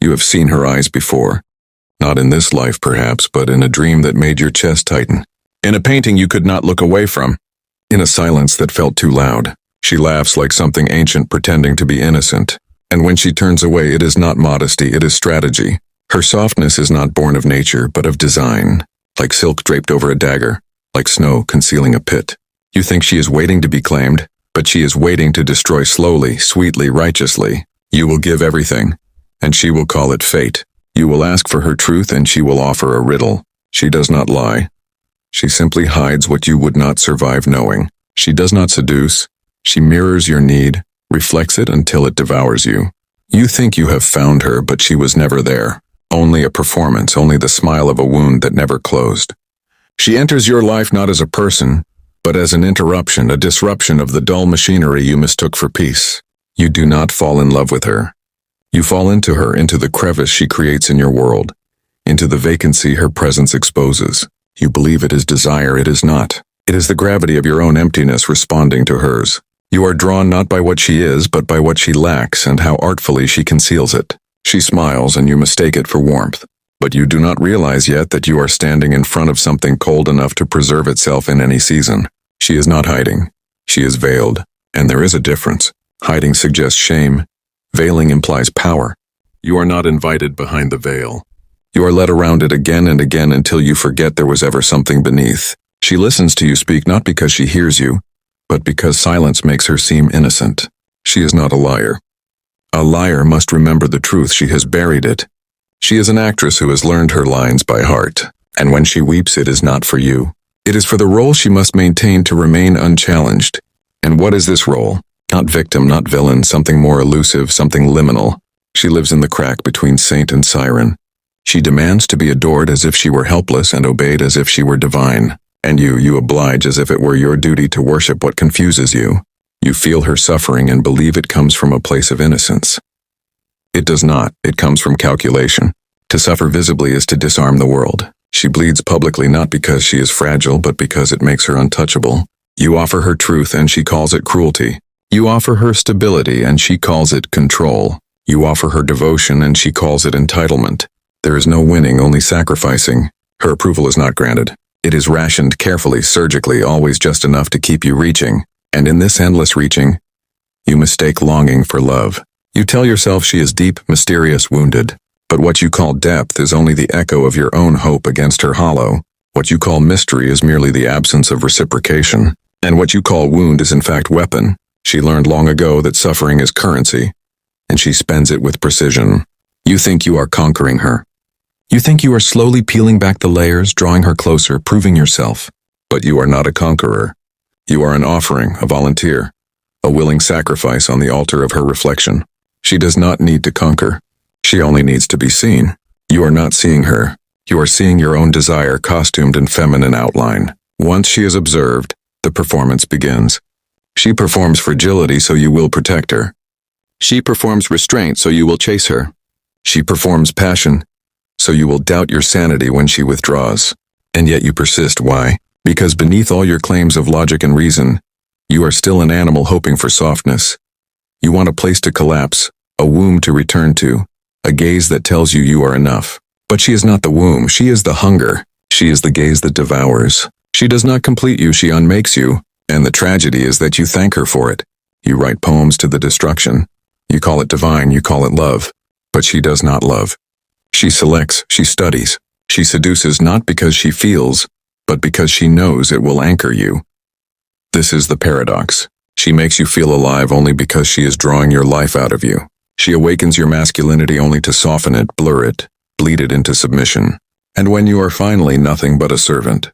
You have seen her eyes before. Not in this life, perhaps, but in a dream that made your chest tighten. In a painting you could not look away from. In a silence that felt too loud. She laughs like something ancient pretending to be innocent. And when she turns away, it is not modesty, it is strategy. Her softness is not born of nature, but of design. Like silk draped over a dagger. Like snow concealing a pit. You think she is waiting to be claimed, but she is waiting to destroy slowly, sweetly, righteously. You will give everything, and she will call it fate. You will ask for her truth, and she will offer a riddle. She does not lie. She simply hides what you would not survive knowing. She does not seduce. She mirrors your need, reflects it until it devours you. You think you have found her, but she was never there. Only a performance, only the smile of a wound that never closed. She enters your life not as a person, but as an interruption, a disruption of the dull machinery you mistook for peace. You do not fall in love with her. You fall into her, into the crevice she creates in your world, into the vacancy her presence exposes. You believe it is desire, it is not. It is the gravity of your own emptiness responding to hers. You are drawn not by what she is, but by what she lacks and how artfully she conceals it. She smiles and you mistake it for warmth. But you do not realize yet that you are standing in front of something cold enough to preserve itself in any season. She is not hiding. She is veiled. And there is a difference. Hiding suggests shame. Veiling implies power. You are not invited behind the veil. You are led around it again and again until you forget there was ever something beneath. She listens to you speak not because she hears you, but because silence makes her seem innocent. She is not a liar. A liar must remember the truth, she has buried it. She is an actress who has learned her lines by heart, and when she weeps it is not for you. It is for the role she must maintain to remain unchallenged. And what is this role? Not victim, not villain, something more elusive, something liminal. She lives in the crack between saint and siren. She demands to be adored as if she were helpless and obeyed as if she were divine. And you oblige as if it were your duty to worship what confuses you. You feel her suffering and believe it comes from a place of innocence. It does not, it comes from calculation. To suffer visibly is to disarm the world. She bleeds publicly not because she is fragile, but because it makes her untouchable. You offer her truth and she calls it cruelty. You offer her stability and she calls it control. You offer her devotion and she calls it entitlement. There is no winning, only sacrificing. Her approval is not granted. It is rationed carefully, surgically, always just enough to keep you reaching. And in this endless reaching, you mistake longing for love. You tell yourself she is deep, mysterious, wounded. But what you call depth is only the echo of your own hope against her hollow. What you call mystery is merely the absence of reciprocation. And what you call wound is in fact weapon. She learned long ago that suffering is currency, and she spends it with precision. You think you are conquering her. You think you are slowly peeling back the layers, drawing her closer, proving yourself. But you are not a conqueror. You are an offering, a volunteer, a willing sacrifice on the altar of her reflection. She does not need to conquer. She only needs to be seen. You are not seeing her. You are seeing your own desire costumed in feminine outline. Once she is observed, the performance begins. She performs fragility, so you will protect her. She performs restraint, so you will chase her. She performs passion, so you will doubt your sanity when she withdraws. And yet you persist. Why? Because beneath all your claims of logic and reason, you are still an animal hoping for softness. You want a place to collapse, a womb to return to, a gaze that tells you you are enough. But she is not the womb, she is the hunger. She is the gaze that devours. She does not complete you, she unmakes you. And the tragedy is that you thank her for it. You write poems to the destruction. You call it divine, you call it love. But she does not love. She selects, she studies. She seduces not because she feels, but because she knows it will anchor you. This is the paradox. She makes you feel alive only because she is drawing your life out of you. She awakens your masculinity only to soften it, blur it, bleed it into submission. And when you are finally nothing but a servant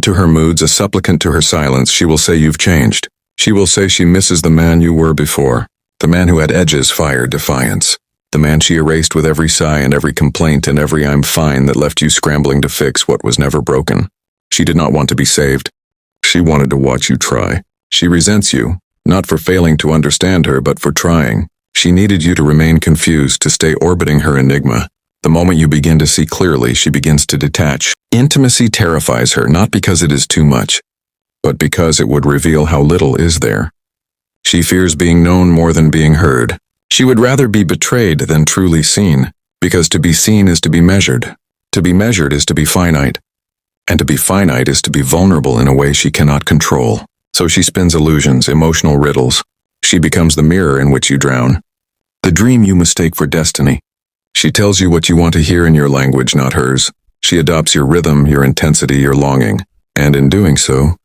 to her moods, a supplicant to her silence, she will say you've changed. She will say she misses the man you were before, the man who had edges, fire, defiance, the man she erased with every sigh and every complaint and every I'm fine that left you scrambling to fix what was never broken. She did not want to be saved. She wanted to watch you try. She resents you, not for failing to understand her, but for trying. She needed you to remain confused, to stay orbiting her enigma. The moment you begin to see clearly, she begins to detach. Intimacy terrifies her, not because it is too much, but because it would reveal how little is there. She fears being known more than being heard. She would rather be betrayed than truly seen, because to be seen is to be measured. To be measured is to be finite. And to be finite is to be vulnerable in a way she cannot control. So she spins illusions, emotional riddles. She becomes the mirror in which you drown. The dream you mistake for destiny. She tells you what you want to hear in your language, not hers. She adopts your rhythm, your intensity, your longing. And in doing so,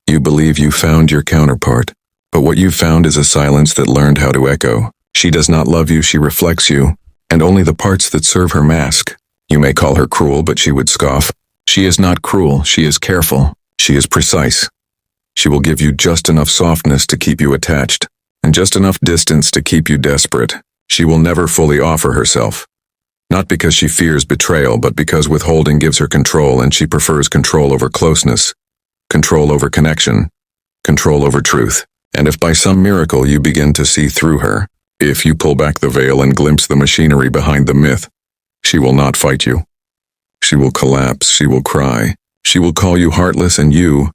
you believe you found your counterpart. But what you found is a silence that learned how to echo. She does not love you, she reflects you, and only the parts that serve her mask. You may call her cruel, but she would scoff. She is not cruel, she is careful, she is precise. She will give you just enough softness to keep you attached, and just enough distance to keep you desperate. She will never fully offer herself. Not because she fears betrayal, but because withholding gives her control, and she prefers control over closeness, control over connection, control over truth. And if by some miracle you begin to see through her, if you pull back the veil and glimpse the machinery behind the myth, she will not fight you. She will collapse, she will cry, she will call you heartless, and you,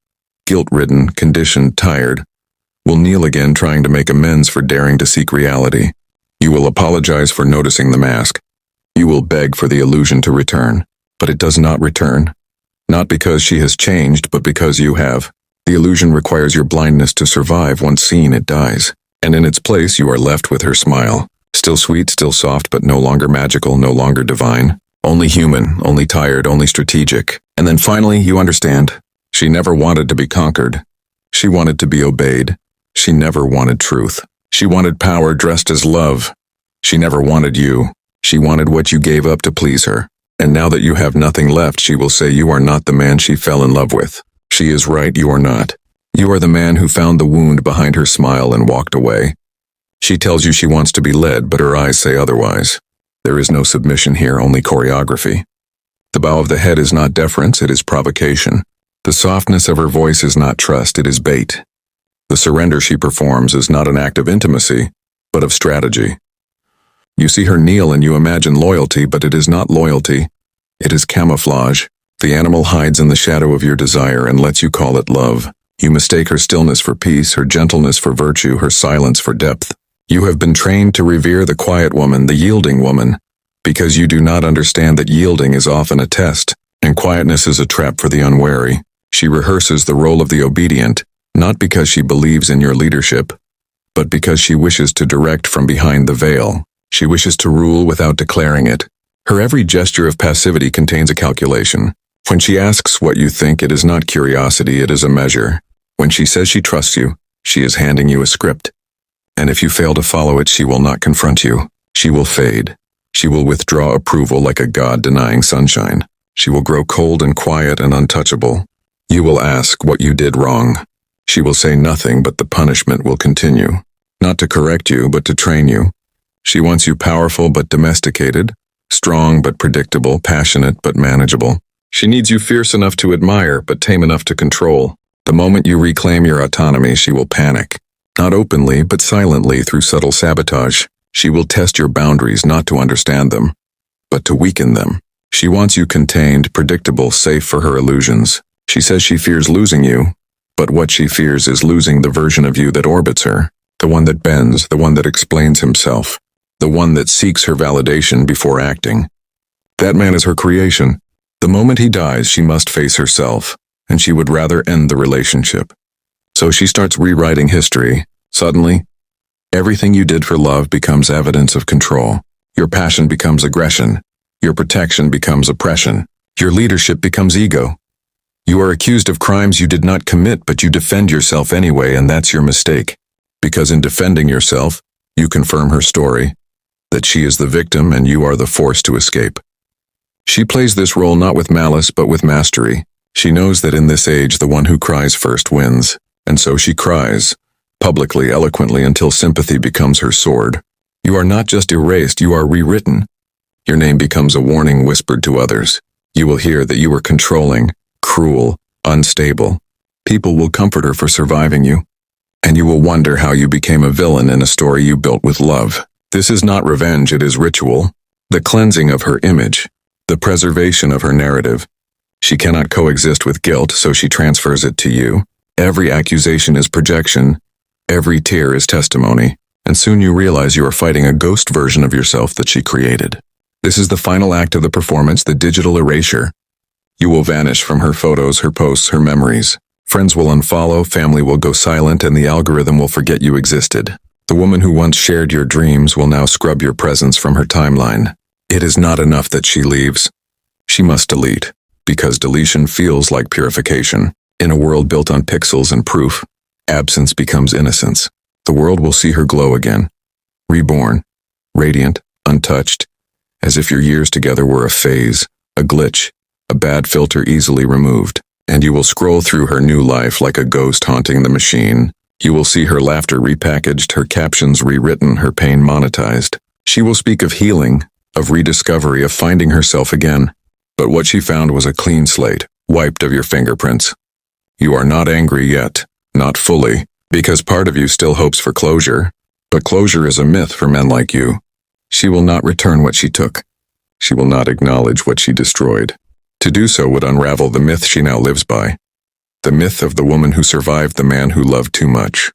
guilt-ridden, conditioned, tired, will kneel again trying to make amends for daring to seek reality. You will apologize for noticing the mask. You will beg for the illusion to return, but it does not return. Not because she has changed, but because you have. The illusion requires your blindness to survive. Once seen, it dies. And in its place, you are left with her smile. Still sweet, still soft, but no longer magical, no longer divine. Only human, only tired, only strategic. And then finally, you understand. She never wanted to be conquered. She wanted to be obeyed. She never wanted truth. She wanted power dressed as love. She never wanted you. She wanted what you gave up to please her. And now that you have nothing left, she will say you are not the man she fell in love with. She is right, you are not. You are the man who found the wound behind her smile and walked away. She tells you she wants to be led, but her eyes say otherwise. There is no submission here, only choreography. The bow of the head is not deference, it is provocation. The softness of her voice is not trust, it is bait. The surrender she performs is not an act of intimacy, but of strategy. You see her kneel and you imagine loyalty, but it is not loyalty. It is camouflage. The animal hides in the shadow of your desire and lets you call it love. You mistake her stillness for peace, her gentleness for virtue, her silence for depth. You have been trained to revere the quiet woman, the yielding woman, because you do not understand that yielding is often a test, and quietness is a trap for the unwary. She rehearses the role of the obedient, not because she believes in your leadership, but because she wishes to direct from behind the veil. She wishes to rule without declaring it. Her every gesture of passivity contains a calculation. When she asks what you think, it is not curiosity, it is a measure. When she says she trusts you, she is handing you a script. And if you fail to follow it, she will not confront you. She will fade. She will withdraw approval like a god denying sunshine. She will grow cold and quiet and untouchable. You will ask what you did wrong. She will say nothing, but the punishment will continue. Not to correct you, but to train you. She wants you powerful but domesticated, strong but predictable, passionate but manageable. She needs you fierce enough to admire, but tame enough to control. The moment you reclaim your autonomy, she will panic. Not openly, but silently through subtle sabotage. She will test your boundaries not to understand them, but to weaken them. She wants you contained, predictable, safe for her illusions. She says she fears losing you, but what she fears is losing the version of you that orbits her. The one that bends, the one that explains himself, the one that seeks her validation before acting. That man is her creation. The moment he dies, she must face herself, and she would rather end the relationship. So she starts rewriting history. Suddenly, everything you did for love becomes evidence of control. Your passion becomes aggression. Your protection becomes oppression. Your leadership becomes ego. You are accused of crimes you did not commit, but you defend yourself anyway, and that's your mistake. Because in defending yourself, you confirm her story, that she is the victim and you are the force to escape. She plays this role not with malice, but with mastery. She knows that in this age, the one who cries first wins. And so she cries, publicly, eloquently, until sympathy becomes her sword. You are not just erased, you are rewritten. Your name becomes a warning whispered to others. You will hear that you were controlling, cruel, unstable. People will comfort her for surviving you. And you will wonder how you became a villain in a story you built with love. This is not revenge, it is ritual. The cleansing of her image. The preservation of her narrative. She cannot coexist with guilt, so she transfers it to you. Every accusation is projection. Every tear is testimony. and soon you realize you are fighting a ghost version of yourself that she created. This is the final act of the performance, the digital erasure. You will vanish from her photos, her posts, her memories. Friends will unfollow, family will go silent, and the algorithm will forget you existed. The woman who once shared your dreams will now scrub your presence from her timeline. It is not enough that she leaves. She must delete, because deletion feels like purification. In a world built on pixels and proof, absence becomes innocence. The world will see her glow again, reborn, radiant, untouched, as if your years together were a phase, a glitch, a bad filter easily removed. And you will scroll through her new life like a ghost haunting the machine. You will see her laughter repackaged, her captions rewritten, her pain monetized. She will speak of healing, of rediscovery, of finding herself again. But what she found was a clean slate, wiped of your fingerprints. You are not angry yet, not fully, because part of you still hopes for closure. But closure is a myth for men like you. She will not return what she took. She will not acknowledge what she destroyed. To do so would unravel the myth she now lives by. The myth of the woman who survived the man who loved too much.